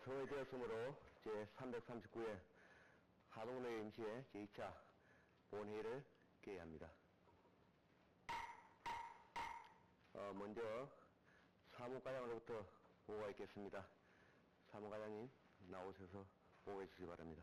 성의되었으므로 제339회 하동로의 임시회 제2차 본회의를 개의합니다. 먼저 사무과장으로부터 보고가 있겠습니다. 사무과장님 나오셔서 보고해 주시기 바랍니다.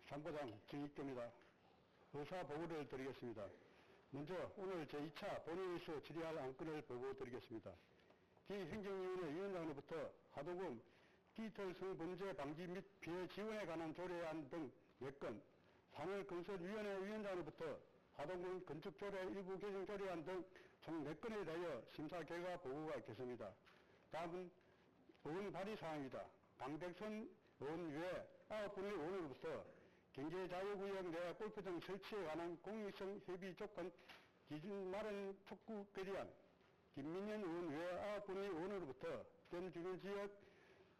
사무과장 정익규입니다. 의사 보고를 드리겠습니다. 먼저 오늘 제2차 본회의에서 질의할 안건을 보고드리겠습니다. 기행정위원회 위원장으로부터 하동군 디지털 성범죄 방지 및 피해 지원에 관한 조례안 등 4건, 산업건설위원회 위원장으로부터 하동군 건축조례 일부 개정 조례안 등 총 4건에 대하여 심사 결과 보고가 있겠습니다. 다음은 의원 발의 사항입니다. 강백선 의원 외 9분의 의원으로부터 경제자유구역 내 골프장 설치에 관한 공익성 협의 조건 기준 마련 촉구 결의안, 김민현 의원 외 9분의 의원으로부터 댐 주변 지역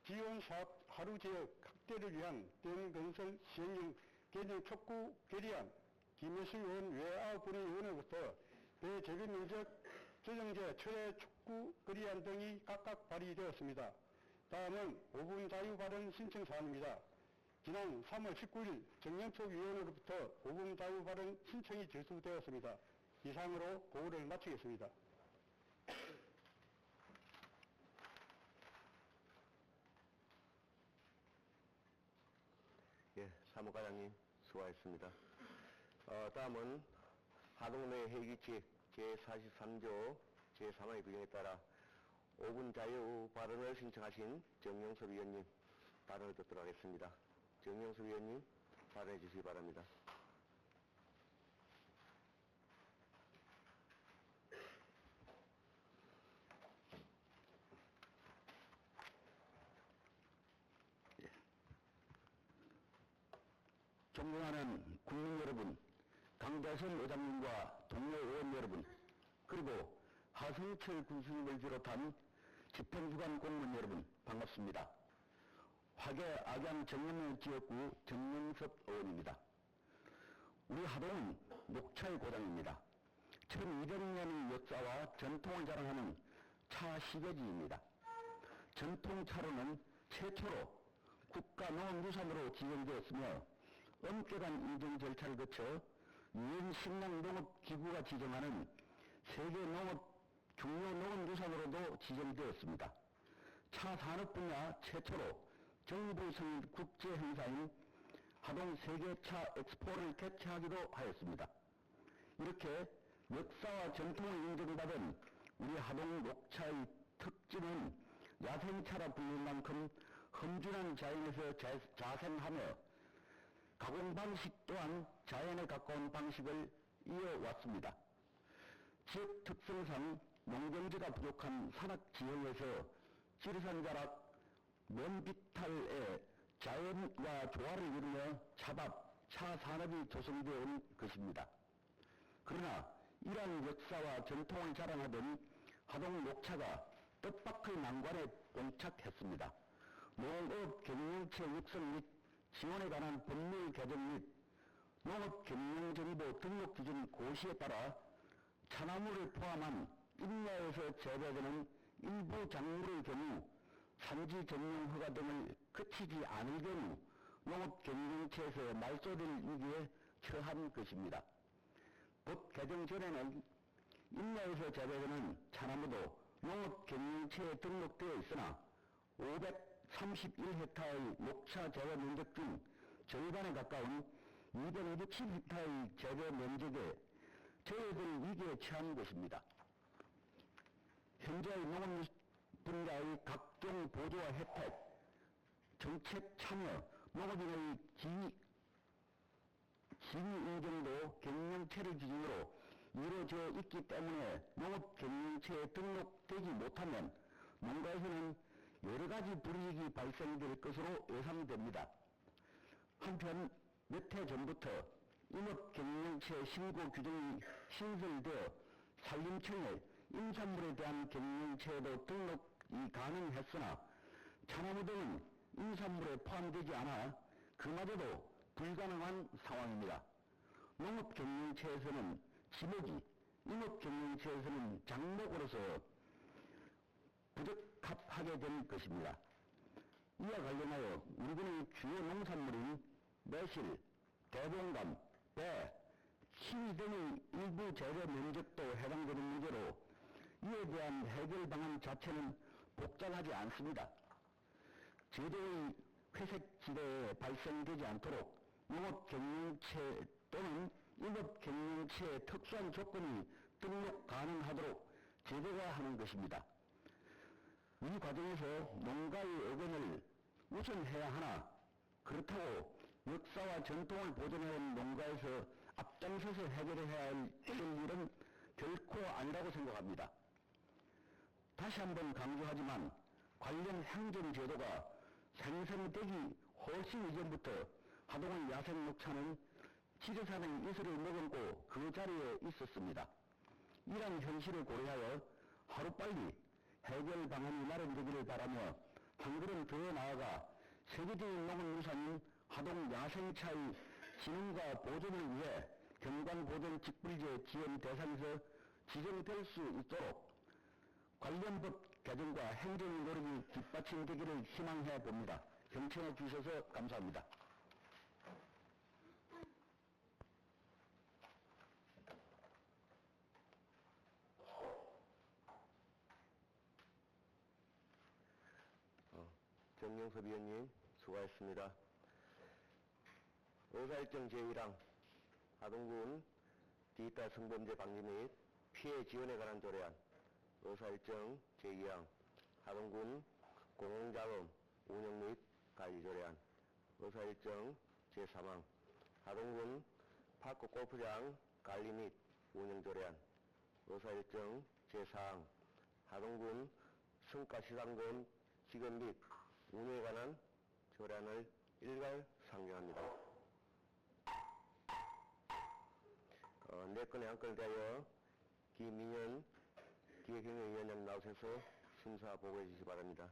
지원사업 하루 지역 확대를 위한 댐 건설 시행령 개정 촉구 결의안, 김혜수 의원 외 9분의 의원으로부터 배재배 면적 조정제 철회 촉구 결의안 등이 각각 발의되었습니다. 다음은 5분 자유 발언 신청 사안입니다. 지난 3월 19일 정영석 위원으로부터 5분 자유 발언 신청이 접수되었습니다. 이상으로 보고를 마치겠습니다. 예, 사무과장님 수고하셨습니다. 다음은 하동로의 회의규칙 제43조 제3의 규정에 따라 5분 자유 발언을 신청하신 정영석 위원님 발언을 듣도록 하겠습니다. 정영석 위원님 발언해 주시기 바랍니다. 존경하는 국민 여러분, 강대선 의장님과 동료 의원 여러분, 그리고 하승철 군수님을 비롯한 집행기관 공무원 여러분, 반갑습니다. 화계 악양 정영면 지역구 정영섭 의원입니다. 우리 하동은 녹차의 고장입니다. 1200년의 역사와 전통을 자랑하는 차 시베지입니다. 전통차로는 최초로 국가농업유산으로 지정되었으며 엄격한 인증 절차를 거쳐 유엔 식량농업기구가 지정하는 세계 중요 농업유산으로도 지정되었습니다. 차 산업 분야 최초로 정부 승인 국제 행사인 하동 세계차 엑스포를 개최하기도 하였습니다. 이렇게 역사와 전통을 인정받은 우리 하동 녹차의 특징은 야생차라 불릴 만큼 험준한 자연에서 자생하며 가공 방식 또한 자연에 가까운 방식을 이어왔습니다. 지역 특성상 농경지가 부족한 산악 지형에서 지리산 자락, 먼비탈의 자연과 조화를 이루며 차 산업이 조성되어 온 것입니다. 그러나 이러한 역사와 전통을 자랑하던 하동 녹차가 뜻밖의 난관에 봉착했습니다. 농업 경영체 육성 및 지원에 관한 법률 개정 및 농업경영정보 등록기준 고시에 따라 차나무를 포함한 인내에서 재배되는 일부 작물의 경우 산지 전용 허가 등을 거치지 않을 경우 농업경영체에서 말소될 위기에 처한 것입니다. 법 개정 전에는 인내에서 재배되는 차나무도 농업경영체에 등록되어 있으나 531헥타의 녹차 재배 면적 중 절반에 가까운 267헥타의 재배 면적에 저해될 위기에 처한 것입니다. 현재의 농업 분야의 각종 보조와 혜택, 정책 참여, 농업인의 지위 인정도 경영체를 기준으로 이루어져 있기 때문에 농업경영체에 등록되지 못하면 농가에서는 여러 가지 불이익이 발생될 것으로 예상됩니다. 한편 몇 해 전부터 임업경영체 신고 규정이 신설되어 산림청에 임산물에 대한 경영체에도 등록이 가능했으나 차나무 등은 인산물에 포함되지 않아 그마저도 불가능한 상황입니다. 농업경영체에서는 지목이, 임업경영체에서는 장목으로서 부적합하게 된 것입니다. 이와 관련하여 우리군의 주요 농산물인 매실, 대봉감, 배, 키위 등의 일부 재배 면적도 해당되는 문제로 이에 대한 해결 방안 자체는 복잡하지 않습니다. 제도의 회색지대에 발생되지 않도록 농업경영체 또는 임업경영체의 특수한 조건이 등록 가능하도록 제도화하는 것입니다. 이 과정에서 농가의 의견을 우선해야 하나 그렇다고 역사와 전통을 보존해온 농가에서 앞장서서 해결해야 할 일은 결코 아니라고 생각합니다. 다시 한번 강조하지만 관련 행정제도가 생성되기 훨씬 이전부터 하동의 야생목차는 지리산의 이슬을 머금고 그 자리에 있었습니다. 이러한 현실을 고려하여 하루빨리 해결 방안이 마련되기를 바라며 한 걸음 더 나아가 세계적인 농업유산인 하동 야생차의 진흥과 보존을 위해 경관보존직불제 지원 대상에서 지정될 수 있도록 관련 법 개정과 행정 노력이 뒷받침되기를 희망해 봅니다. 경청해 주셔서 감사합니다. 정영섭 위원님 수고하셨습니다. 의사일정 제1항 하동군 디지털 성범죄 방지 및 피해 지원에 관한 조례안, 의사일정 제2항 하동군 공공자금 운영 및 관리 조례안, 의사일정 제3항 하동군 파크 골프장 관리 및 운영 조례안, 의사일정 제4항 하동군 성가시상금 지급 및 운영에 관한 조례안을 일괄 상정합니다. 네 건의 안건에 대하여 김민현 기획행정위원장 나오셔서 심사 보고해 주시기 바랍니다.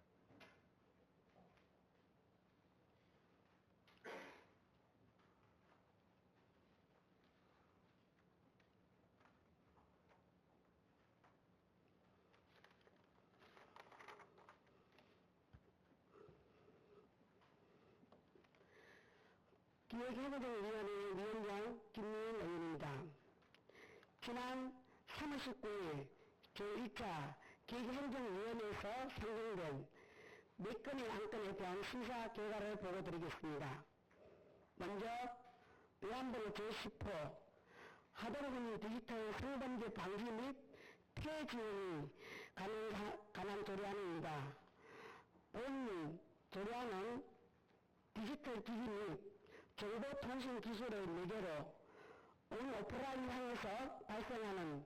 기획행정위원회 위원장 김민현 의원입니다. 지난 3월 19일 제1차 기획행정위원회에서 상정된 4건의 안건에 대한 심사 결과를 보고드리겠습니다. 먼저 의안번호 제10호 하동군 디지털 성범죄 방지 및 피해 지원이 관한 조례안입니다. 본 조례안은 디지털 기기 및 정보통신기술의 매개로 온 오프라인 상에서 발생하는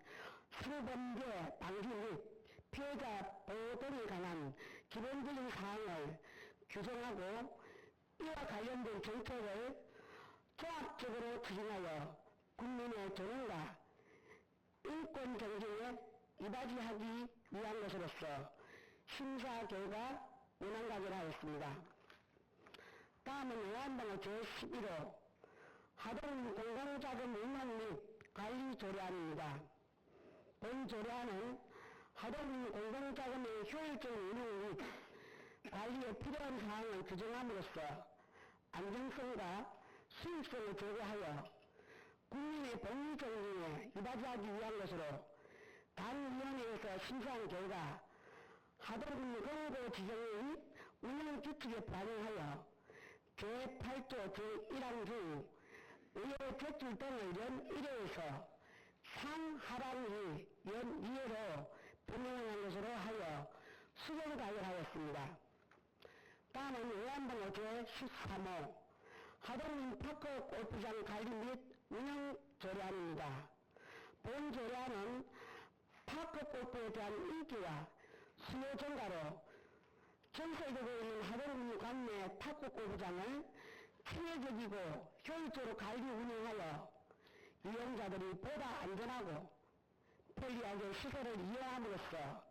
성범죄 방지 및 피해자 보호 등에 관한 기본적인 사항을 규정하고 이와 관련된 정책을 종합적으로 추진하여 국민의 존엄과 인권 경쟁에 이바지하기 위한 것으로서 심사 결과 문안가기를 하였습니다. 다음은 의안번호 제11호 하동 공공자금 운영 및 관리 조례안입니다. 본 조례안은 하동 공공자금의 효율적인 운영 및 관리에 필요한 사항을 규정함으로써 안정성과 수익성을 제고하여 국민의 복리 정리에 이바지하기 위한 것으로 단위원회에서 심사한 결과 하동 공고 지정의 운영 규칙에 반영하여 제8조 제1항 중 의회 제출 등을 연 1회에서 상하반기 연 2회로 변경한 것으로 하여 수정 가결하였습니다. 다음은 의안번호 제13호 하동 파크 골프장 관리 및 운영 조례안입니다. 본 조례안은 파크 골프에 대한 인기와 수요 증가로 전세되고 있는 하동군 관내 파크 골프장을 체계적이고 효율적으로 관리 운영하여 이용자들이 보다 안전하고 편리하게 시설을 이용함으로써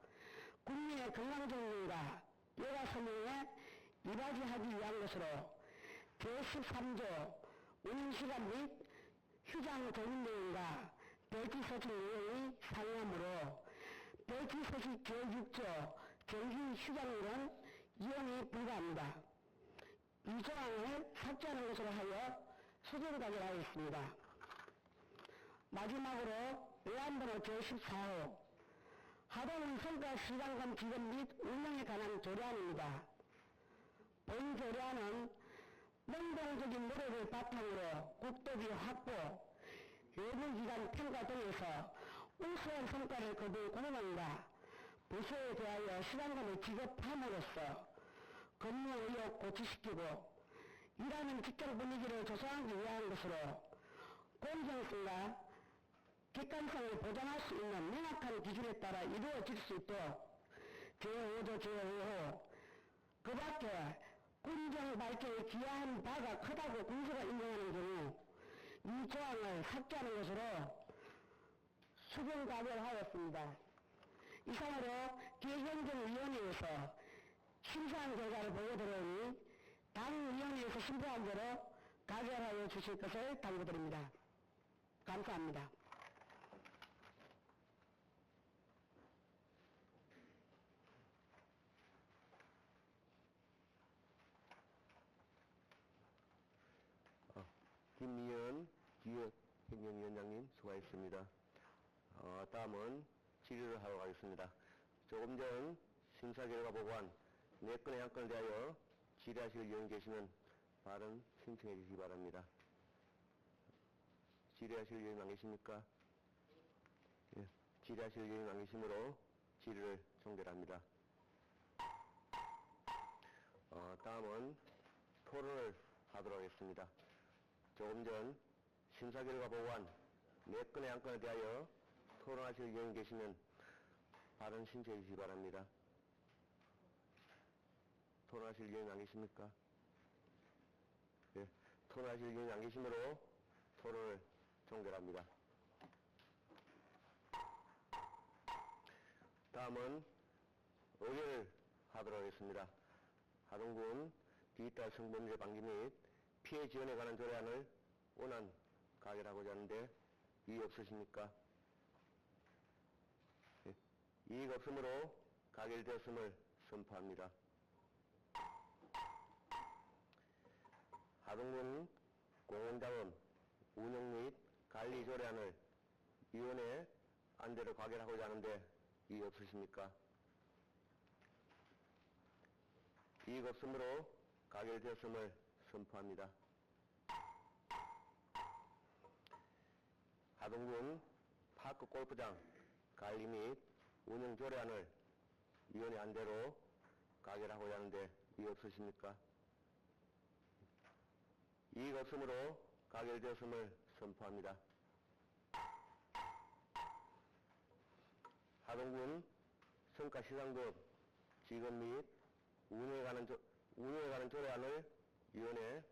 국민의 건강정리와 여가 소명에 이바지하기 위한 것으로 제13조 운영시간 및 휴장 적용 내용과 별지서식 내용이 상이하므로 별지서식 제6조 정기 휴장일은 이용이 불가합니다. 이 조항을 삭제하는 것으로 하여 수정 가결하겠습니다. 마지막으로 의안번호 제14호 하동은 성과 시장금 지급 및 운영에 관한 조례안입니다. 본 조례안은 능동적인 노력을 바탕으로 국도비 확보, 외부기관 평가 등에서 우수한 성과를 거둔 공무원과 부서에 대하여 시장금을 지급함으로써 근무 의욕 고취시키고 일하는 직장 분위기를 조성하기 위한 것으로 공정성과 객관성을 보장할 수 있는 명확한 기준에 따라 이루어질 수 있도록 제5조 제5호 그 밖에 군정 발전에 기여한 바가 크다고 군수가 인정하는 경우 이 조항을 삭제하는 것으로 수정 가결하였습니다. 이상으로 기획행정위원회에서 심사한 결과를 보고 들어오니 당위원회에서 심사한 대로 가결하여 주실 것을 당부드립니다. 감사합니다. 김미연 기획행정위원장님 수고하셨습니다. 다음은 질의를 하러 가겠습니다. 조금 전 심사 결과 보고한 4건의 안건에 대하여 질의하실 의원이 계시면 발언 신청해 주시기 바랍니다. 질의하실 의원이 안 계십니까? 예, 질의하실 의원이 안 계시므로 질의를 종결합니다. 다음은 토론을 하도록 하겠습니다. 조금 전 심사 결과 보고한 4건의 안건에 대하여 토론하실 의원이 계시면 발언 신청해 주시기 바랍니다. 토론하실 의원이 안 계십니까? 예, 토론하실 의원이 안 계시므로 토론을 종결합니다. 다음은 의결을 하도록 하겠습니다. 하동군 디지털 성범죄 방지 및 피해 지원에 관한 조례안을 원안 가결하고자 하는데 이의 없으십니까? 예, 이의가 없으므로 가결되었음을 선포합니다. 하동군 공원자원 운영 및 관리 조례안을 위원회 안대로 가결하고자 하는데 이의 없으십니까? 이의가 없으므로 가결되었음을 선포합니다. 하동군 파크 골프장 관리 및 운영 조례안을 위원회 안대로 가결하고자 하는데 이의 없으십니까? 이의가 없으므로 가결되었음을 선포합니다. 하동군 성과시상금 지급 및 운영에 관한 조례안을 위원회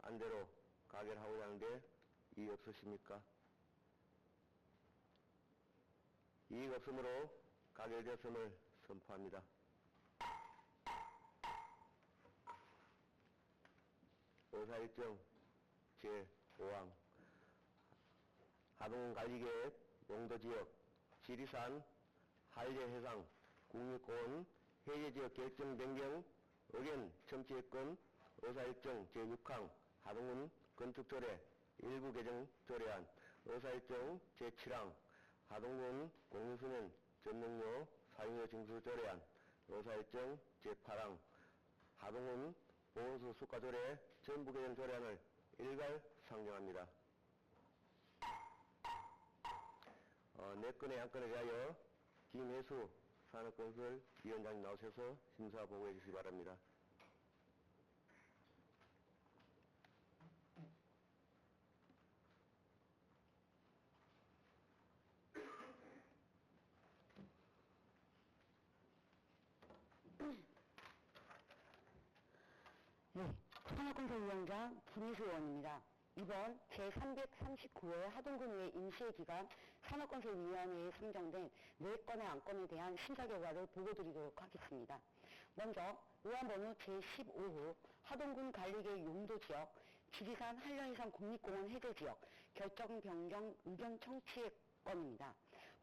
안대로 가결하고자 하는데 이의 없으십니까? 이의가 없으므로 가결되었음을 선포합니다. 의사일정 제5항 하동군 관리계획 용도지역 지리산 한려해상 국립공원 해제지역 결정 변경 의견 청취했건 의사일정 제6항 하동군 건축조례 일부 개정 조례안 의사일정 제7항 하동군 공유수면 전능료 사용료 징수 조례안 의사일정 제8항 하동군 보건소 수가조례 전부 개정 조례안을 일괄 상정합니다. 4건의 안건에 대하여 김혜수 산업건설 위원장님 나오셔서 심사 보고해 주시기 바랍니다. 네, 산업건설위원장 김희수 의원입니다. 이번 제339회 하동군의회 임시기간 산업건설위원회에 상정된 4건의 안건에 대한 심사 결과를 보고드리도록 하겠습니다. 먼저 의원번호 제15호 하동군 관리계 용도지역 지리산 한려해상 국립공원 해제지역 결정 변경 의견 청취의 건입니다.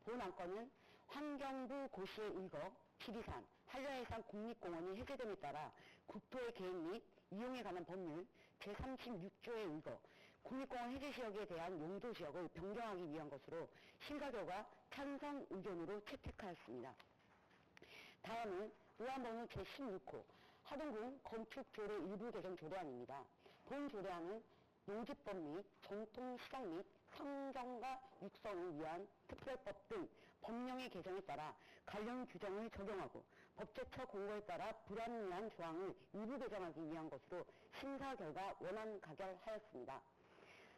본 안건은 환경부 고시의 의거 지리산 한려해상 국립공원이 해제됨에 따라 국토의 계획 및 이용에 관한 법률 제36조의 의거 국립공원 해제지역에 대한 용도지역을 변경하기 위한 것으로 심사 결과 찬성 의견으로 채택하였습니다. 다음은 의안번호 제16호 하동군 건축조례 일부 개정 조례안입니다. 본 조례안은 농지법 및 전통시장 및 상정과 육성을 위한 특별법 등 법령의 개정에 따라 관련 규정을 적용하고 법제처 공고에 따라 불합리한 조항을 일부 개정하기 위한 것으로 심사 결과 원안 가결하였습니다.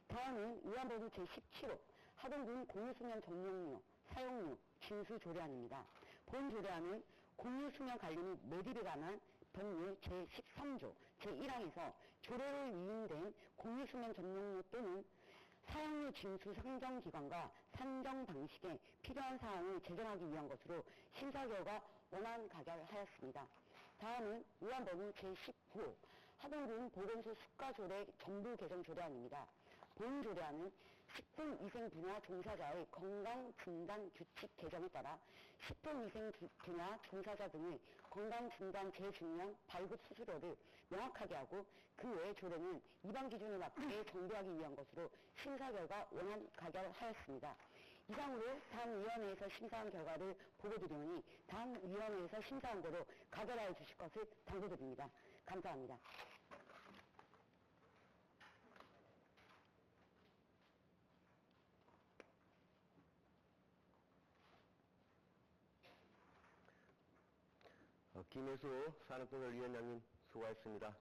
다음은 의안번호 제17호 하동군 공유수면 전용료, 사용료, 징수 조례안입니다. 본 조례안은 공유수면 관리 및 매립에 관한 법률 제13조 제1항에서 조례로 위임된 공유수면 전용료 또는 사용료 징수 상정기관과 산정 방식에 필요한 사항을 제정하기 위한 것으로 심사 결과 원안 가결하였습니다. 다음은 의안번호 제19호 하동군 보건소 수가조례 전부 개정 조례안입니다. 본 조례안은 식품위생 분야 종사자의 건강진단 규칙 개정에 따라 식품위생 분야 종사자 등의 건강진단 재증명 발급 수수료를 명확하게 하고 그 외의 조례는 이반 기준에 맞게 정비하기 위한 것으로 심사 결과 원안 가결하였습니다. 이상으로 다음 위원회에서 심사한 결과를 보고드리오니 다음 위원회에서 심사한 거로 가결하여 주실 것을 당부드립니다. 감사합니다. 김혜수 산업건설위원장님 수고하셨습니다.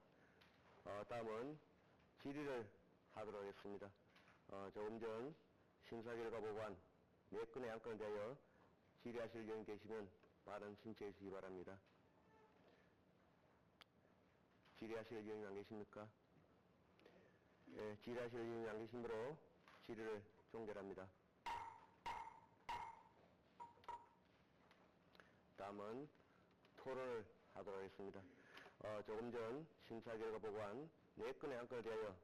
다음은 질의를 하도록 하겠습니다. 조금 전 심사 결과 보고한 4건의 안건에 대하여 질의하실 의견이 계시면 발언 신청해 주시기 바랍니다. 질의하실 의견이 안 계십니까? 예, 질의하실 의견이 안 계시므로 질의를 종결합니다. 다음은 토론을 하도록 하겠습니다. 조금 전 심사 결과 보고한 4건의 안건에 대하여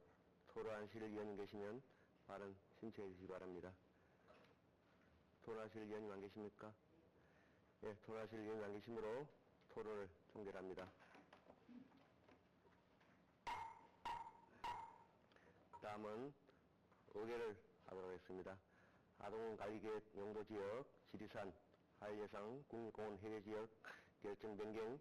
토론하실 의원이 계시면 발언 신청해 주시기 바랍니다. 토론하실 의원이 안 계십니까? 예, 토론하실 의원이 안 계시므로 토론을 종결합니다. 다음은 의결을 하도록 하겠습니다. 하동군 관리계획 용도지역 지리산 한려해상 국립공원 해제지역 결정 변경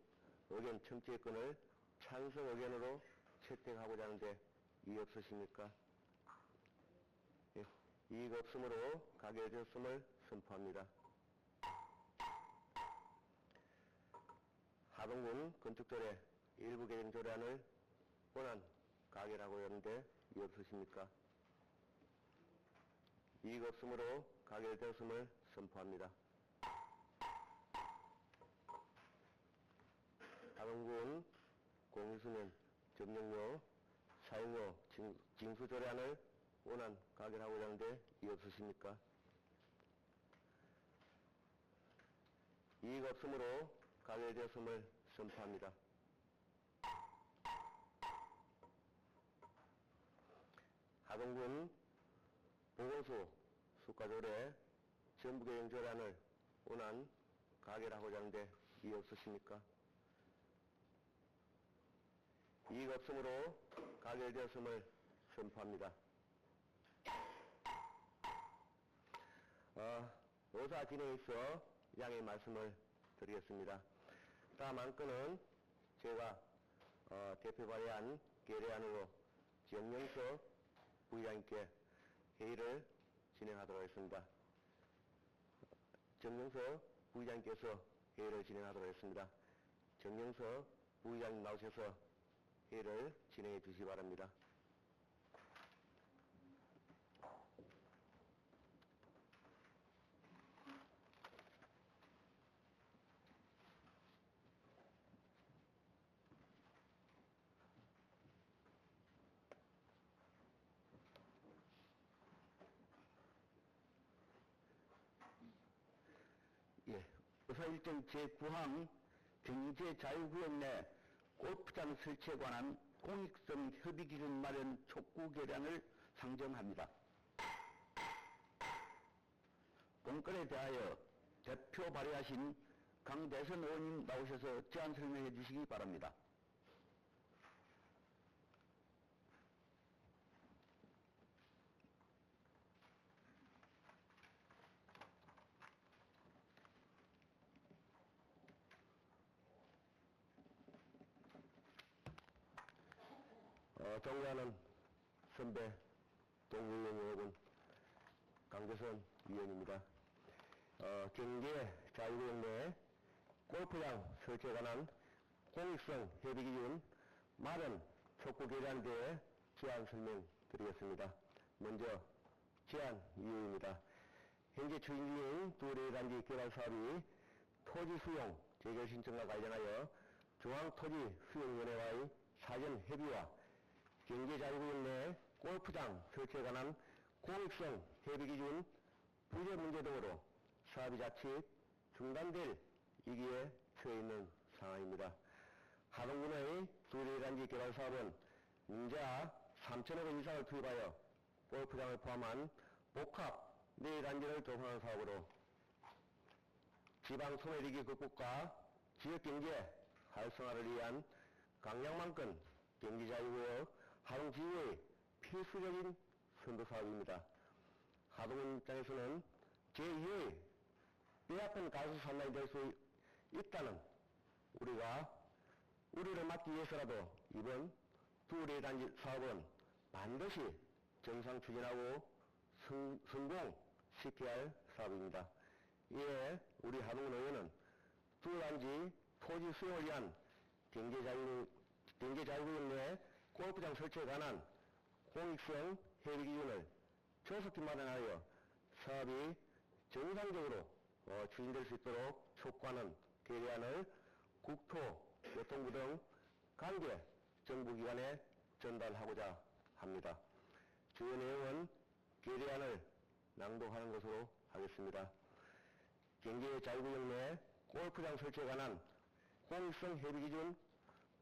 의견 청취의 건을 찬성 의견으로 채택하고자 하는데 이의 없으십니까? 예, 이의가 없으므로 가결되었음을 선포합니다. 하동군 건축조례 일부 개정 조례안을 원안 가결하고자 하는데 이의 없으십니까? 이의가 없으므로 가결되었음을 선포합니다. 하동군 공유수면 점령료, 사용료, 징수조례안을 원안 가결하고자 하는데 이의 없으십니까? 이의가 없으므로 가결되었음을 선포합니다. 하동군 보건소 수가조례 전부개정조례안을 원안 가결하고자 하는데 이의 없으십니까? 이의가 없으므로 가결되었음을 선포합니다. 의사 진행에 있어 양해 말씀을 드리겠습니다. 다음 안건은 제가 대표 발의한 결의안으로 정영석 부의장님께 회의를 진행하도록 하겠습니다. 정영석 부의장님께서 회의를 진행하도록 하겠습니다. 정영석 부의장님 나오셔서 회의를 진행해 주시기 바랍니다. 예, 의사일정 제9항 경제 자유구역 내 골프장 설치에 관한 공익성 협의 기준 마련 촉구 결의안을 상정합니다. 공건에 대하여 대표 발의하신 강대선 의원님 나오셔서 제안 설명해 주시기 바랍니다. 존경하는 선배 동의원 여러분, 강대선 위원입니다. 경제 자유구역 내 골프장 설치에 관한 공익성 협의 기준 마련 촉구 결의안에 대해 제안 설명드리겠습니다. 먼저 제안 이유입니다. 현재 추진 중인 두레단지 개발 사업이 토지 수용 재결 신청과 관련하여 중앙토지수용위원회와의 사전 협의와 경제자유구역 내 골프장 설치에 관한 공익성 협의 기준 부재 문제 등으로 사업이 자칫 중단될 위기에 처해 있는 상황입니다. 하동군의 두레단지 개발 사업은 인자 3천억 원 이상을 투입하여 골프장을 포함한 복합 4단지를 조성하는 사업으로 지방 소멸위기 극복과 지역경제 활성화를 위한 강력만큼 경제자유구역 하동지구의 필수적인 선도사업입니다. 하동군 입장에서는 제2의 뼈아픈 가수 산단이 될 수 있다는 우리를 막기 위해서라도 이번 두레단지 사업은 반드시 정상 추진하고 성공시켜야 할 사업입니다. 이에 우리 하동군 의회는 두레단지 토지 수용을 위한 경제자유구역 내 골프장 설치에 관한 공익성 협의 기준을 조속히 마련하여 사업이 정상적으로 추진될 수 있도록 촉구하는 결의안을 국토교통부 등 관계 정부기관에 전달하고자 합니다. 주요 내용은 결의안을 낭독하는 것으로 하겠습니다. 경제자유구역 내 골프장 설치에 관한 공익성 협의 기준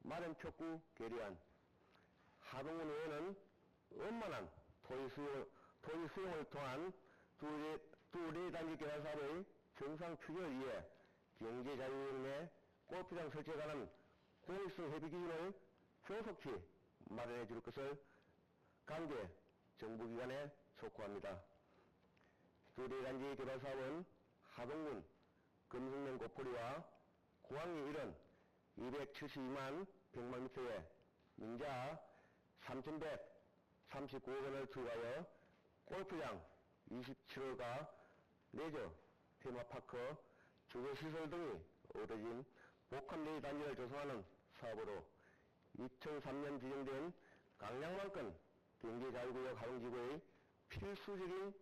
마련 촉구 결의안. 하동군 의회는 원만한 토지 수용을 통한 두레단지 개발 사업의 정상 추진을 위해 경제자유구역 내 골프장 설치에 관한 공익성 협의 기준을 조속히 마련해 줄 것을 관계 정부기관에 촉구합니다. 두레단지 개발 사업은 하동군 금성면 고포리와 공항리 일원 272만 100만 미터에 민자 3,139억 원을 투입하여 골프장 27호가 레저, 테마파크, 주거시설 등이 어우러진 복합 4단지를 조성하는 사업으로 2003년 지정된 강량만권 경제자유구역 하동지구의 필수적인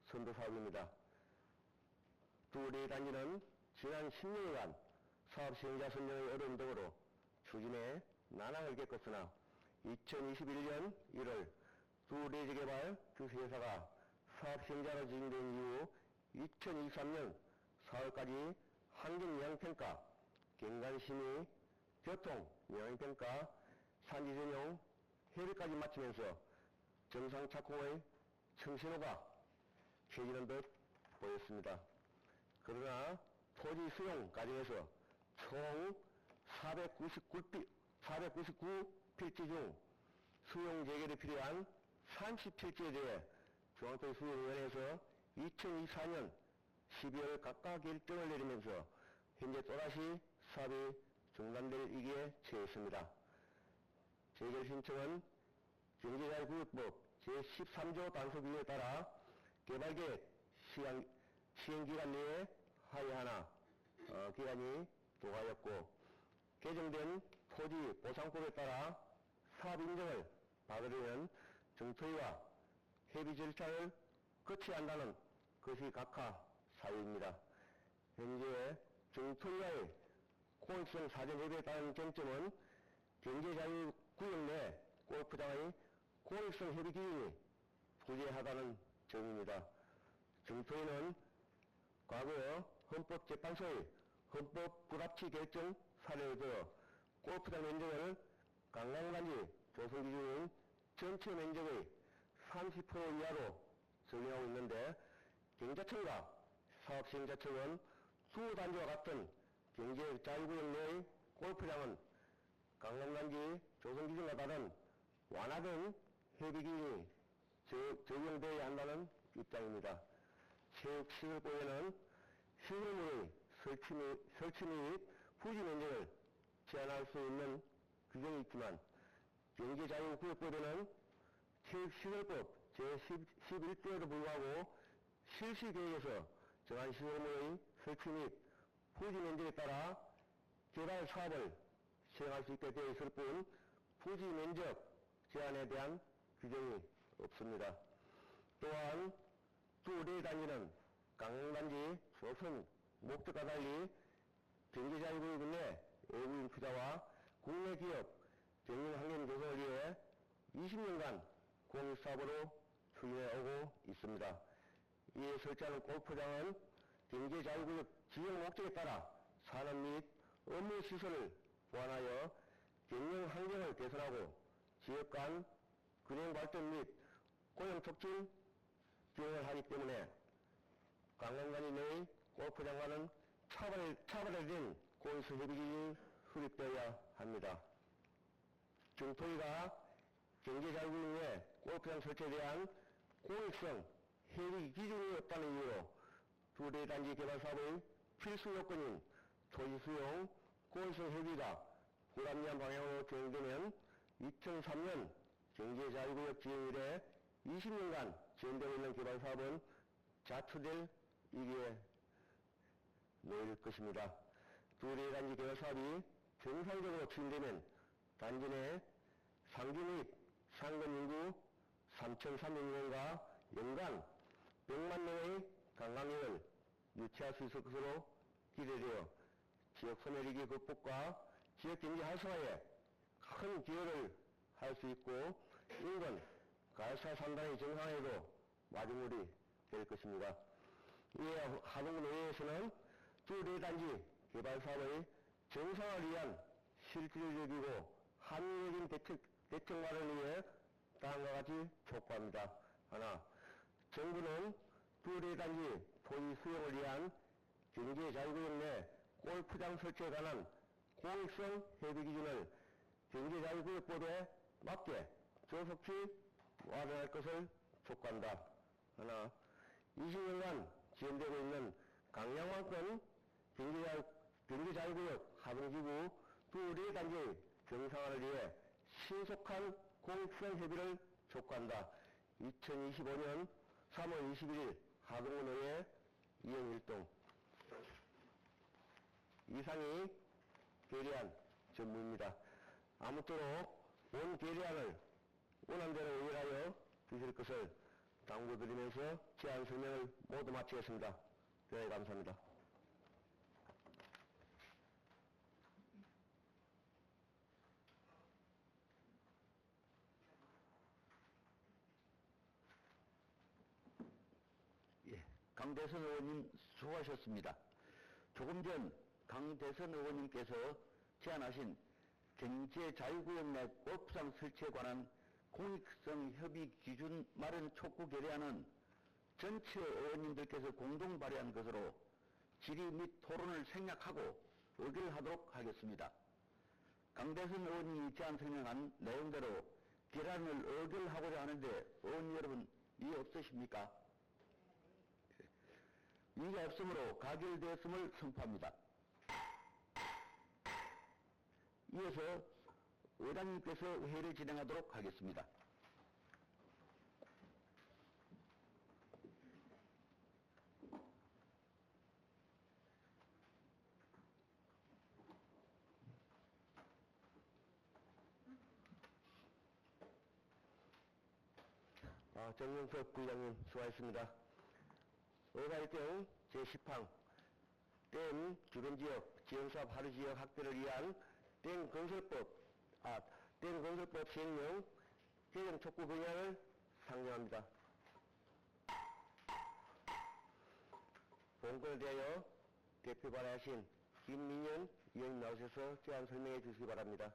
선도사업입니다. 두레단지는 지난 10년간 사업 시행자 선정의 어려움 등으로 추진에 난항을 겪었으나 2021년 1월 두레재개발 주식회사가 사업 시행자로 지정된 이후 2023년 4월까지 환경영향평가, 경관심의, 교통영향평가, 산지전용 협의까지 마치면서 정상 착공의 청신호가 켜지는 듯 보였습니다. 그러나 토지 수용 과정에서 총 499필지 중 수용 재개에 필요한 37지에 대해 중앙토지수용위원회에서 2024년 12월 각각 결정을 내리면서 현재 또다시 사업이 중단될 위기에 처했습니다. 재결 신청은 경제자유구역법 제13조 단속규정에 따라 개발계획 시행기간 내에 하여하나 기간이 도과하였고 개정된 토지 보상법에 따라 사업 인정을 받으려면 정토위와 협의 절차를 거쳐야 한다는 것이 각하 사유입니다. 현재 정토위와의 공익성 사전 협의에 따른 쟁점은 경제자유구역 내 골프장의 공익성 협의 기준이 부재하다는 점입니다. 정토위는 과거 헌법재판소의 헌법 불합치 결정 사례를 들어 골프장 면적을 관광단지 조성 기준인 전체 면적의 30% 이하로 설정하고 있는데, 경자청과 사업시행자청은 두 단지와 같은 경제자유구역 내의 골프장은 관광단지 조성 기준과 다른 완화된 협의 기준이 적용되어야 한다는 입장입니다. 체육시설법에는 시설물의 설치 및 부지 면적을 제한할 수 있는 규정이 있지만, 경제자유구역법에는 체육시설법 제11조에도 불구하고 실시계획에서 정한 시설물의 설치 및 부지 면적에 따라 개발 사업을 시행할 수 있게 되어 있을 뿐, 부지 면적 제한에 대한 규정이 없습니다. 또한 두 대단지는 관광단지 조성 목적과 달리 경제자유구역 내 외국인 투자와 국내 기업 경영 환경 조성을 위해 20년간 공익사업으로 추진해 오고 있습니다. 이에 설치하는 골프장은 경제자유구역 지역 목적에 따라 산업 및 업무 시설을 보완하여 경영 환경을 개선하고 지역 간 균형 발전 및 고용 촉진 기능을 하기 때문에 관광단지 내의 골프장과는 차별화된 공익성 협의 기준이 수립되어야 합니다. 중토위가 경제자유구역 내 골프장 설치에 대한 공익성 협의 기준이 없다는 이유로 두 대단지 개발 사업의 필수 요건인 토지 수용 공익성 협의가 불합리한 방향으로 진행되면 2003년 경제자유구역 지정 이래 20년간 진행되고 있는 개발 사업은 자초될 위기에 놓일 것입니다. 두 대단지 개발 사업이 정상적으로 추진되면 단지 내 상주 및 상근 인구 3,300명과 연간 100만 명의 관광객을 유치할 수 있을 것으로 기대되어 지역 소멸위기 극복과 지역 경제 활성화에 큰 기여를 할 수 있고, 인근 가을사 3단의 정상에도 마중물이 될 것입니다. 이에 하동군 의회에서는 두 대단지 개발 사업의 정상화를 위한 실질적이고 합리적인 대책 마련을 위해 다음과 같이 촉구합니다. 하나, 정부는 두 대단지 토지 수용을 위한 경제자유구역 내 골프장 설치에 관한 공익성 협의 기준을 경제자유구역법에 맞게 조속히 마련할 것을 촉구한다. 하나, 20년간 지연되고 있는 강양왕권 경제자유구역 하동지구 두 대단지의 정상화를 위해 신속한 공익성 협의를 촉구한다. 2025년 3월 21일 하동군의회 이영일동. 이상이 결의안 전부입니다. 아무쪼록 본 결의안을 원안대로 의결하여 주실 것을 당부드리면서 제안 설명을 모두 마치겠습니다. 네, 감사합니다. 강대선 의원님 수고하셨습니다. 조금 전 강대선 의원님께서 제안하신 경제자유구역 내 골프장 설치에 관한 공익성 협의 기준 마련 촉구 결의안은 전체 의원님들께서 공동 발의한 것으로 질의 및 토론을 생략하고 의결하도록 하겠습니다. 강대선 의원님이 제안 설명한 내용대로 결의안을 의결하고자 하는데 의원 여러분 이해 없으십니까? 이의가 없으므로 가결되었음을 선포합니다. 이어서 의장님께서 회의를 진행하도록 하겠습니다. 정영석 부의장님 수고하셨습니다. 의가일경 제10항 댐 주변지역 지형사업 하류지역 확대를 위한 댐 건설법 시행령 개정 촉구 분야를 상정합니다. 본건에 대하여 대표 발의하신 김민현 위원님 나오셔서 제안 설명해 주시기 바랍니다.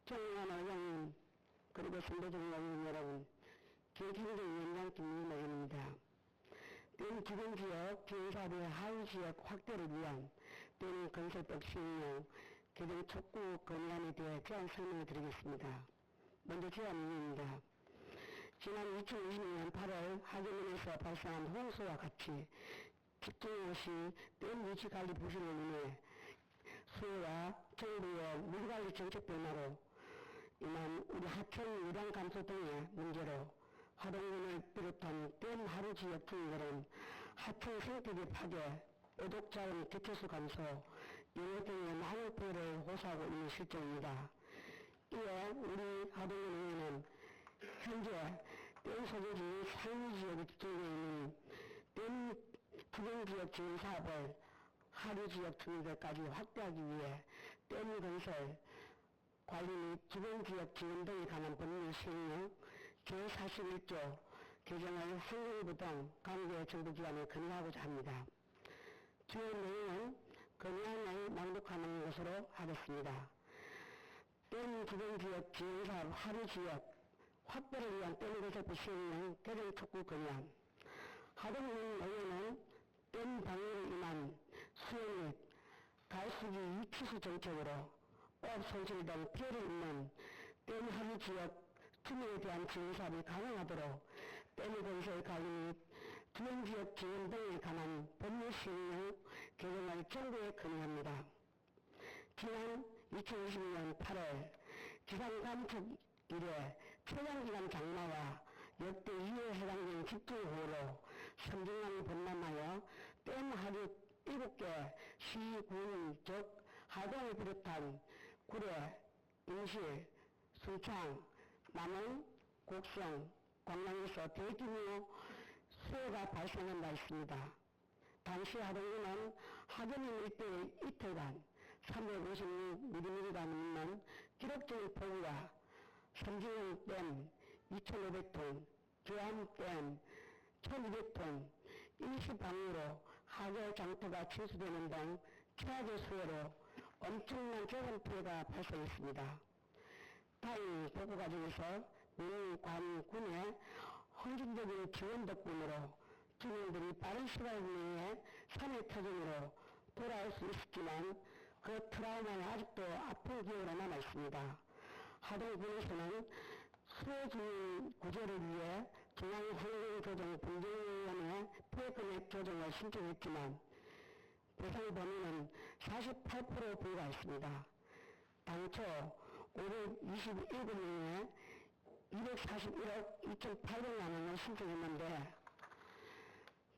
정의원 의장님, 그리고 선대적 의원 여러분, 기획행정위원장 김민호 의원입니다. 댐 주변지역 지원사업의 하위지역 확대를 위한 댐 건설법 시행령 개정 촉구 건의안에 대해 제안 설명을 드리겠습니다. 먼저 제안입니다. 지난 2020년 8월 하계문에서 발생한 홍수와 같이 집중호시 댐 유치관리 부실로 인해 수해와 정부의 물관리 정책 변화로 인한 우리 하천 유량 감소 등의 문제로 하동군을 비롯한 댐 하류 지역 주민들은 하천 생태계 파괴, 오독자원 개체수 감소, 영해 등의 많은 피해를 호소하고 있는 실정입니다. 이에 우리 하동군 의회는 현재 댐 소재지 상류 지역에 집중되어 있는 댐 주변지역 지원 사업을 하류 지역 주민들까지 확대하기 위해 댐 건설, 관리 및 주변지역 지원 등에 관한 법률 시행령 제41조 개정을 행정부 등 관계 정부기관에 건의하고자 합니다. 주요 내용은 건의안을 낭독하는 것으로 하겠습니다. 댐 주변지역 지원사업 하류지역 확대를 위한 댐 건설법 시행령 개정 촉구 건의안. 하동군 의회는 댐 방류로 인한 수해 및 갈수기 유치수 정책으로 어업 손실 등 피해를 입는 댐 하류지역 주민에 대한 지원사업이 가능하도록 댐 건설 관리 및 주변지역 지원 등에 관한 법률 시행령 개정을 정부에 건의합니다. 지난 2020년 8월 기상감축 이래 최장기간 장마와 역대 2회 해당되는 집중호우로 섬진강이 범람하여 댐 하류 7개 시군 즉 하동을 비롯한 구례, 인실, 순창, 남원, 곡성, 광양에서 대규모 수해가 발생한 바 있습니다. 당시 하동군은 하계문 일대의 이틀간 356mm가 넘는 기록적인 폭우와 섬진강댐 2,500톤, 교암댐 1,200톤, 일시방류로 하계 장터가 침수되는 등 최악의 수해로 엄청난 재산 피해가 발생했습니다. 다행히 복구 과정에서 민관군의 헌신적인 지원 덕분으로 주민들이 빠른 시간 내에 산의 터전으로 돌아올 수 있었지만 그 트라우마는 아직도 아픈 기억으로 남아있습니다. 하동군에서는 수해 주민 구제를 위해 중앙환경조정분쟁위원회 피해금액 조정을 신청했지만 배상 범위는 48% 불과했습니다. 당초 527명에 241억 2,800만 원을 신청했는데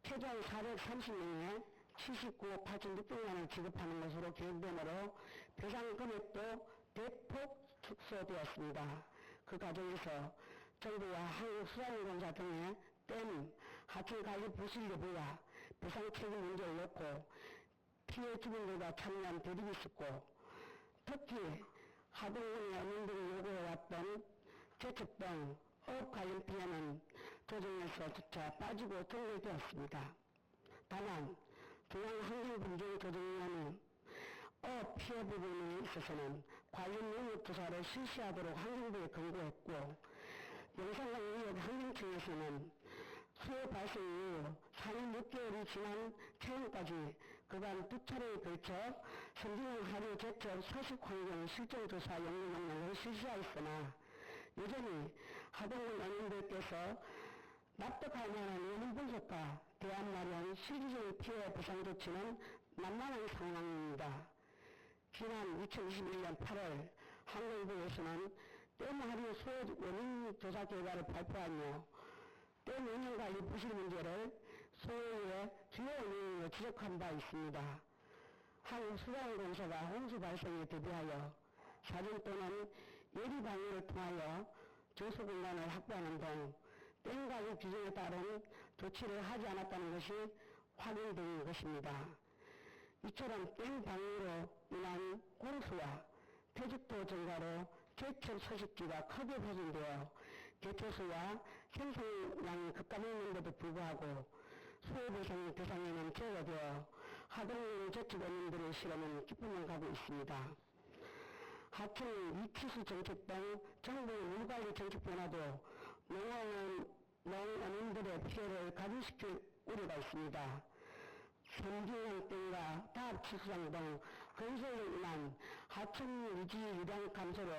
최종 430명에 79억 8,600만 원을 지급하는 것으로 계획되므로 배상 금액도 대폭 축소되었습니다. 그 과정에서 정부와 한국수산공사 등의 댐 하천관리 부실 여부와 배상 책임 문제를 놓고 피해 주민들과 참여한 대립이 있었고 특히 하동군의 어민들이 요구해왔던 재촉 등 어업 관련 피해는 조정에서조차 빠지고 정리되었습니다. 다만 중앙환경분쟁조정위원회는 어업 피해 부분에 있어서는 관련 영역 조사를 실시하도록 환경부에 권고했고 영산강 유역 환경청에서는 수해 발생 이후 4년 6개월이 지난 최근까지 그간 2차례에 걸쳐 섬진강 하류 제철 서식 환경 실정 조사 연구 역량을 실시하였으나 여전히 하동군 어민들께서 납득할 만한 원인 분석과 대안 마련 실질적인 피해 보상 조치는 만만한 상황입니다. 지난 2021년 8월 환경부에서는 댐 하류 수해 원인 조사 결과를 발표하며 댐 운영관리 부실 문제를 수해의 주요 원인으로 지적한 바 있습니다. 한국수산공사가 홍수 발생에 대비하여 사전 또는 예비 방류를 통하여 조수 공간을 확보하는 등 댐 가격 규정에 따른 조치를 하지 않았다는 것이 확인된 것입니다. 이처럼 땡방으로 인한 공수와 퇴직도 증가로 개척 소식지가 크게 훼손되어 개체수와 생산량이 급감했는데도 불구하고 수혜보상 대상에는 제외되어 하동용 저축원인들의 실험은 기쁨을 가고 있습니다. 하청 위키수 정책 등 정부의 물관리 정책 변화도 농어민들의 피해를 가중시킬 우려가 있습니다. 섬진강 댐과 다합치수장 등 건설로 인한 하천 유지 유량 감소로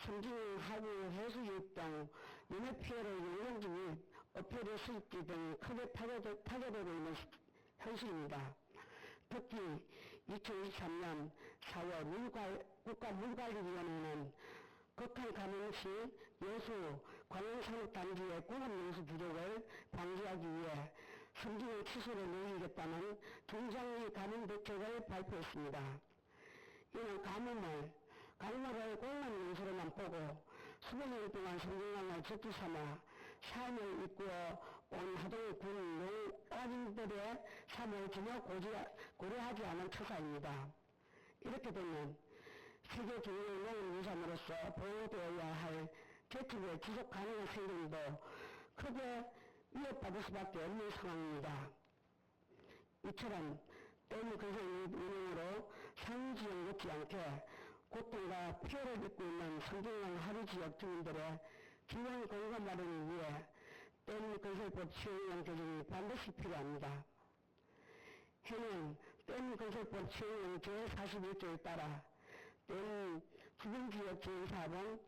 섬진강 하구 해수 유입 등 윤회 피해로 용량지 및 어패류 수입지 등 크게 파괴되고 있는 현실입니다. 특히 2023년 4월 국가물관리위원회는 극한 가뭄 시 여수 관광산업단지의 공업용수 부족을 방지하기 위해 섬진강 치수를 늘리겠다는 중장기 가뭄 대책을 발표했습니다. 이는 강물을 공간 용수로만 보고 수백 년 동안 섬진강을 적기 삼아 삶을 이끌어 온 하동군 농가민들의 삶을 전혀 고려하지 않은 처사입니다. 이렇게 되면 세계 주요 농업유산으로서 보호되어야 할 개척의 지속 가능한 생존도 크게 위협받을 수밖에 없는 상황입니다. 이처럼 댐 건설 운영으로 상지역 못지않게 고통과 피해를 입고 있는 섬진강 하류 지역 주민들의 기본 공간 마련을 위해 댐 건설법 시행령 개정이 반드시 필요합니다. 현행 댐 건설법 시행령 제41조에 따라 댐 주변지역 지원사업은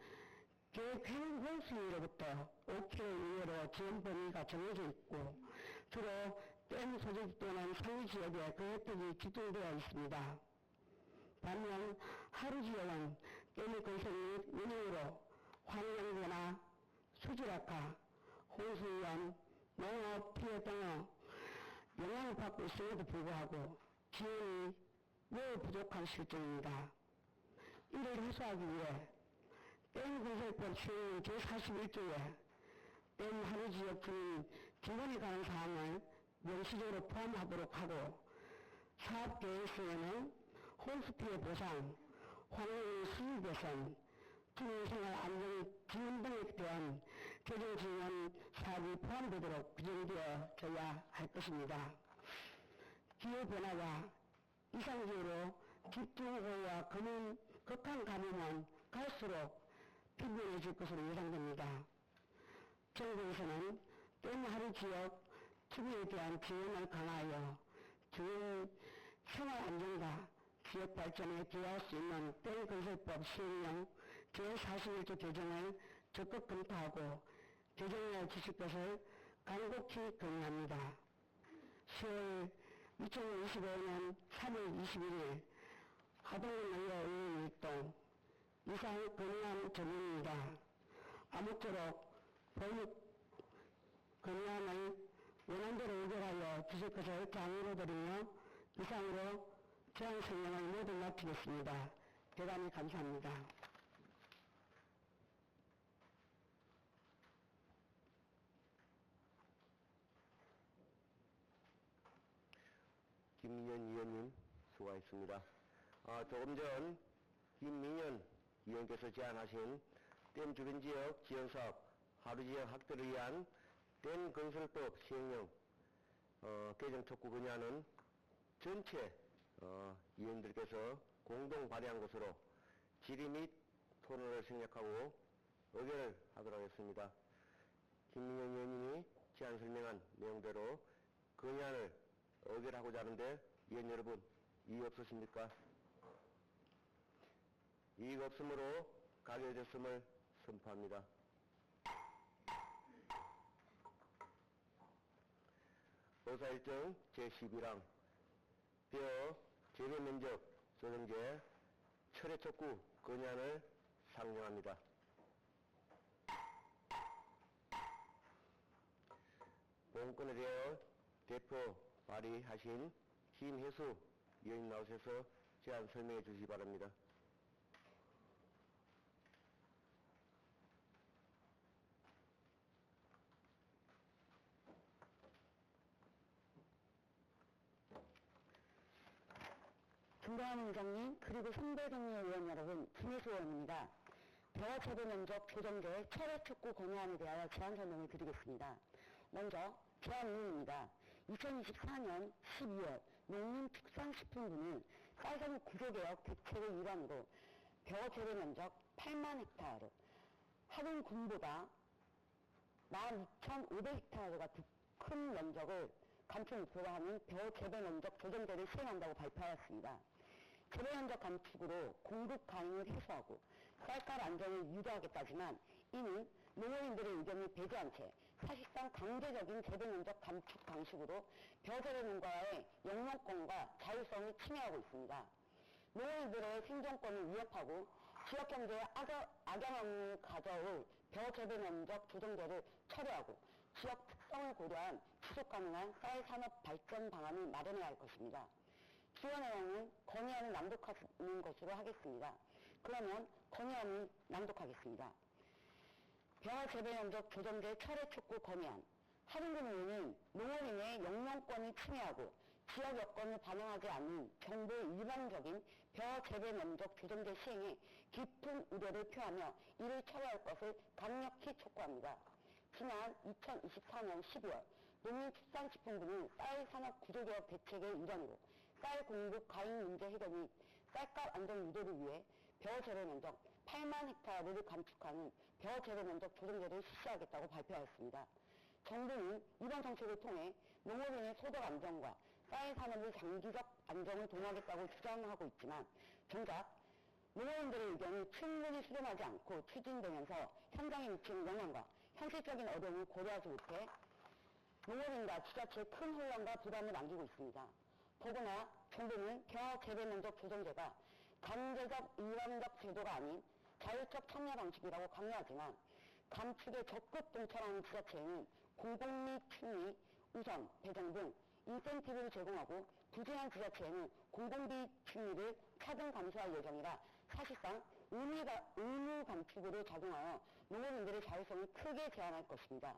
계획행 공수위로부터 5km 이내로 지원 범위가 정해져 있고 주로 댐 소재 또는 상위 지역에 그 혜택이 집중되어 있습니다. 반면 하류 지역은 댐 건설 및 운영으로 환경변화, 수질 악화, 홍수위험, 농업 피해 등의 영향을 받고 있음에도 불구하고 지원이 매우 부족한 실정입니다. 이를 해소하기 위해 댐 건설법 시행 제41조에 댐 하류 지역 주민 기본에 관한 사항을 명시적으로 포함하도록 하고 사업 계획서에는 홍수 피해 보상, 환경 수질 개선, 주민생활 안전 지원 등에 대한 재정 지원 사업이 포함되도록 규정되어져야 할 것입니다. 기후변화와 이상기후로 집중호우와 극한 가뭄은 갈수록 빈번해질 것으로 예상됩니다. 정부에서는 댐 하류 지역 주민에 대한 지원을 강화하여 주민 생활 안정과 지역 발전에 기여할 수 있는 댐 건설법 시행령 제41조 개정을 적극 검토하고 개정을 지실 것을 간곡히 건의합니다. 10월 2025년 3월 21일 하동의회 의원일동 이상 건의안 전문입니다. 아무쪼록 본 건의안을 원안대로 의결하여 주실 것을 장의로 드리며 이상으로 제안 설명을 모두 마치겠습니다. 대단히 감사합니다. 김민현 의원님 수고하셨습니다. 조금 전 김민현 의원께서 제안하신 댐 주변 지역 지원사업 하류 지역 확대를 위한 댐 건설법 시행령 개정 촉구 건의안은 전체 의원들께서 공동 발의한 것으로 질의 및 토론을 생략하고 의결을 하도록 하겠습니다. 김민현 의원님이 제안 설명한 내용대로 건의안을 의결하고자 하는데 의원 여러분 이의 없으십니까? 이의가 없으므로 가결됐음을 선포합니다. 의사일정 제12랑 뼈 재배면적 조정제 철회 촉구 건의안을 상정합니다. 본건에 대해 대표 발의하신 김혜수 의원님 나오셔서 제안 설명해 주시기 바랍니다. 김대환 의장님, 그리고 선배동료 의원 여러분, 김혜수 의원입니다. 대화 제도 면적 조정제 철회 촉구 건의안에 대하여 제안 설명을 드리겠습니다. 먼저 제안 내용입니다. 2024년 12월 농림축산식품부는 쌀가루 구조개혁 대책의 일환으로 벼 재배 면적 8만 헥타르, 하동 군보다 12,500헥타르가 더 큰 면적을 감축 목표로 하는 벼 재배 면적 조정제를 시행한다고 발표하였습니다. 재배 면적 감축으로 공급 가능을 해소하고 쌀가루 안정을 유도하겠다지만 이는 농업인들의 의견이 배제한 채 사실상 강제적인 재배 면적 감축 방식으로 벼 재배 농가의 영농권과 자율성을 침해하고 있습니다. 농업인들의 생존권을 위협하고 지역경제에 악영향을 가져올 벼 재배 면적 조정제를 철회하고 지역 특성을 고려한 지속가능한 쌀 산업 발전 방안을 마련해야 할 것입니다. 주요 내용은 건의안을 낭독하는 것으로 하겠습니다. 그러면 건의안을 낭독하겠습니다. 벼 재배 면적 조정제 철회 촉구 건의안. 하동군 의원은 농업인의 영농권을 침해하고 지역 여건을 반영하지 않는 정부의 일반적인 벼 재배 면적 조정제 시행에 깊은 우려를 표하며 이를 철회할 것을 강력히 촉구합니다. 지난 2024년 12월 농림축산식품부는 쌀 산업 구조개혁 대책의 일환으로 쌀 공급 과잉 문제 해결 및 쌀값 안정 유도를 위해 벼 재배 면적 8만 헥타르를 감축하는 벼 재배 면적 조정제를 실시하겠다고 발표하였습니다. 정부는 이번 정책을 통해 농업인의 소득 안정과 쌀 산업의 장기적 안정을 도모하겠다고 주장하고 있지만 정작 농업인들의 의견이 충분히 수렴하지 않고 추진되면서 현장에 미치는 영향과 현실적인 어려움을 고려하지 못해 농업인과 지자체에 큰 혼란과 부담을 안기고 있습니다. 더구나 정부는 벼 재배 면적 조정제가 강제적 일반적 제도가 아닌 자율적 참여 방식이라고 강조하지만 감축에 적극 동참하는 지자체에는 공공리 춤리 우선 배정 등 인센티브를 제공하고 부진한 지자체에는 공공비 춤리를 차등 감소할 예정이라 사실상 의무 감축으로 작용하여 농업인들의 자율성을 크게 제한할 것입니다.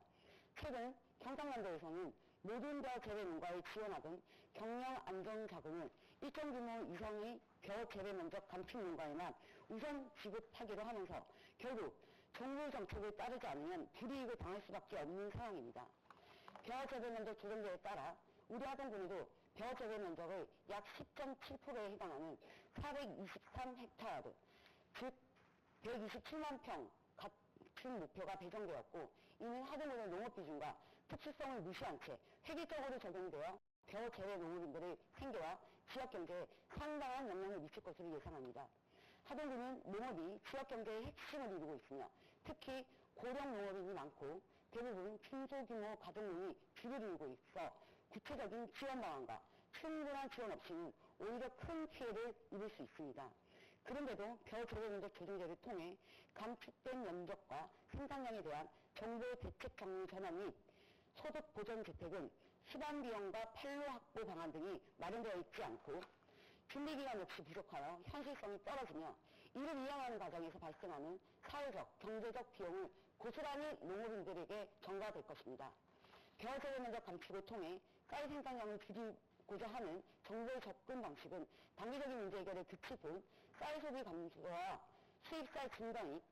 최근 경상남도에서는 모든 벼 재배 농가에 지원하던 경영 안정 자금을 일정 규모 이상의 벼 재배 면적 감축 농가에만 우선 지급하기로 하면서 결국 정부 정책을 따르지 않으면 불이익을 당할 수밖에 없는 상황입니다. 벼 재배 면적 조정제에 따라 우리 하동군도 벼 재배 면적의 약 10.7%에 해당하는 423헥타르, 즉 127만 평 갖춘 목표가 배정되었고 이는 하동군의 농업 비중과 특수성을 무시한 채 획일적으로 적용되어 벼 재배 농업인들의 생계와 지역 경제에 상당한 영향을 미칠 것으로 예상합니다. 하동군은 농업이 지역 경제의 핵심을 이루고 있으며 특히 고령 농업인이 많고 대부분 중소규모 가정용이 주를 이루고 있어 구체적인 지원 방안과 충분한 지원 없이는 오히려 큰 피해를 입을 수 있습니다. 그런데도 벼 재배 면적 조정제를 통해 감축된 면적과 생산량에 대한 정부의 대책 경로 전환 및 소득 보전 재택은 수반 비용과 판로 확보 방안 등이 마련되어 있지 않고 준비기간 역시 부족하여 현실성이 떨어지며 이를 이행하는 과정에서 발생하는 사회적, 경제적 비용을 고스란히 농업인들에게 전가될 것입니다. 벼 재배 면적 감축을 통해 쌀 생산량을 줄이고자 하는 정부의 접근 방식은 단기적인 문제 해결에 그칠 뿐 쌀 소비 감소와 수입쌀 증가 및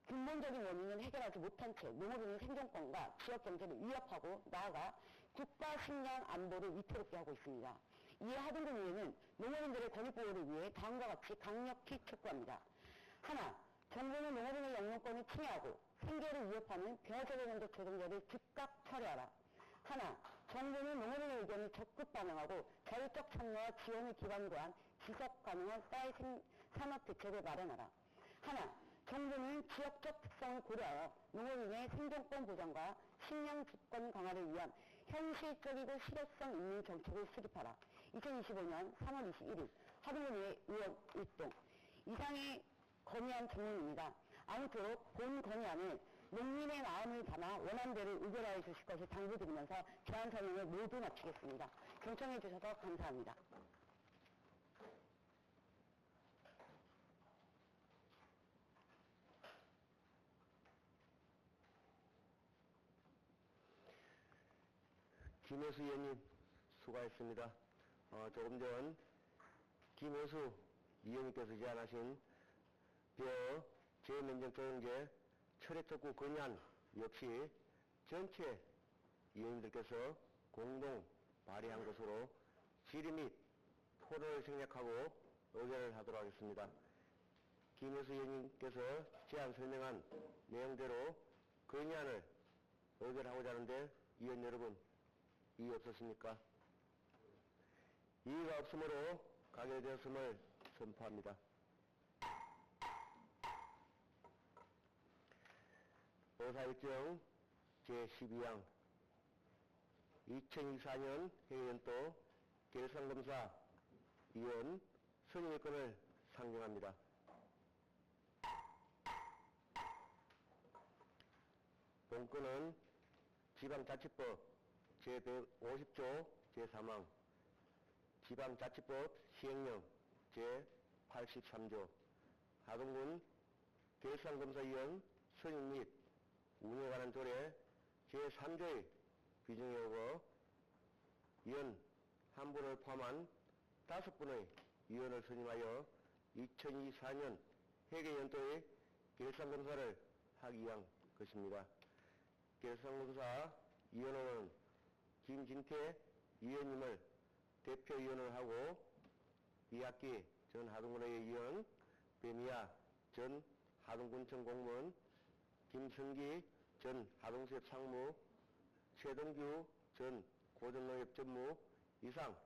근본적인 원인을 해결하지 못한 채 농업인의 생존권과 지역 경제를 위협하고 나아가 국가 식량 안보를 위태롭게 하고 있습니다. 이에 하동군 의회는 농업인들의 권익 보호를 위해 다음과 같이 강력히 촉구합니다. 하나, 정부는 농업인의 영농권을 침해하고 생계를 위협하는 벼 재배 면적 조정제를 즉각 철회하라. 하나, 정부는 농업인의 의견을 적극 반영하고 자율적 참여와 지원을 기반으로 한 지속 가능한 쌀 산업 대책을 마련하라. 하나, 정부는 지역적 특성을 고려하여 농업인의 생존권 보장과 식량 주권 강화를 위한 현실적이고 실효성 있는 정책을 수립하라. 2025년 3월 21일 하동군의회 의원 일동. 이상의 건의안 정론입니다. 아무쪼록 본 건의안을 농민의 마음을 담아 원안대로 의결하여 주실 것을 당부드리면서 제안 설명을 모두 마치겠습니다. 경청해 주셔서 감사합니다. 김혜수 의원님 수고하셨습니다. 조금 전 김혜수 위원님께서 제안하신 벼 재면적 조정제 철회특구 건의안 역시 전체 위원님들께서 공동 발의한 것으로 질의 및 토론을 생략하고 의결을 하도록 하겠습니다. 김혜수 위원님께서 제안 설명한 내용대로 건의안을 의결하고자 하는데 위원 여러분 이의 없으십니까? 이의가 없으므로 가결되었음을 선포합니다. 의사일정 제12항 2024년 회의연도 결산검사 위원 선임일권을 상정합니다. 본건은 지방자치법 제150조 제3항 지방자치법 시행령 제83조 하동군 결산검사위원 선임 및 운영에 관한 조례 제3조의 규정에 의거 위원 한 분을 포함한 5분의 위원을 선임하여 2024년 회계연도의 결산검사를 하기 위한 것입니다. 결산검사 위원회는 김진태 위원님을 대표위원을 하고 이학기 전 하동군의 위원, 배미야 전 하동군청 공무원, 김성기 전 하동시협 상무, 최동규 전 고전농협 전무 이상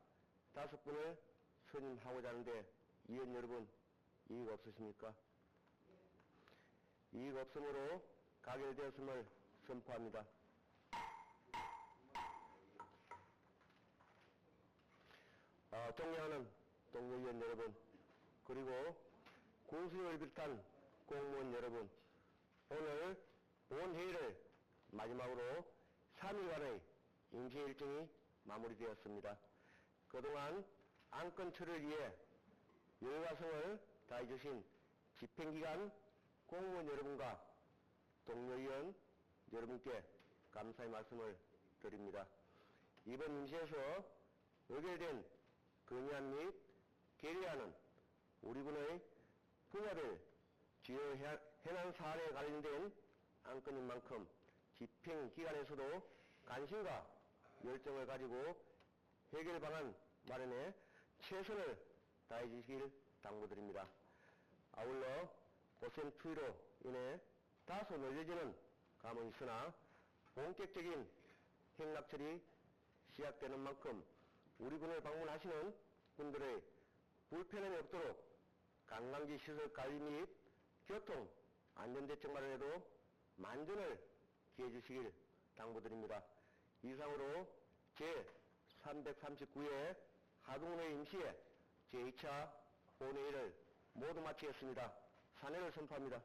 5분을 선임하고자 하는데 위원 여러분 이의가 없으십니까? 이의가 없으므로 가결되었음을 선포합니다. 동료하는 동료위원 여러분 그리고 군수님을 비롯한 공무원 여러분 오늘 본회의를 마지막으로 3일간의 임시 일정이 마무리되었습니다. 그동안 안건 처리를 위해 열과성을 다해주신 집행기관 공무원 여러분과 동료위원 여러분께 감사의 말씀을 드립니다. 이번 임시에서 의결된 건의안 및 계류안은 우리 군의 분야별 주요 현안 사안에 관련된 안건인 만큼 집행기관에서도 관심과 열정을 가지고 해결 방안 마련에 최선을 다해 주시길 당부드립니다. 아울러 고생 추위로 인해 다소 늦어지는 감은 있으나 본격적인 행락철이 시작되는 만큼 우리 군을 방문하시는 분들의 불편함이 없도록 관광지 시설 관리 및 교통 안전대책 마련에도 만전을 기해 주시길 당부드립니다. 이상으로 제339회 하동군의 임시회 제2차 본회의를 모두 마치겠습니다. 사내를 선포합니다.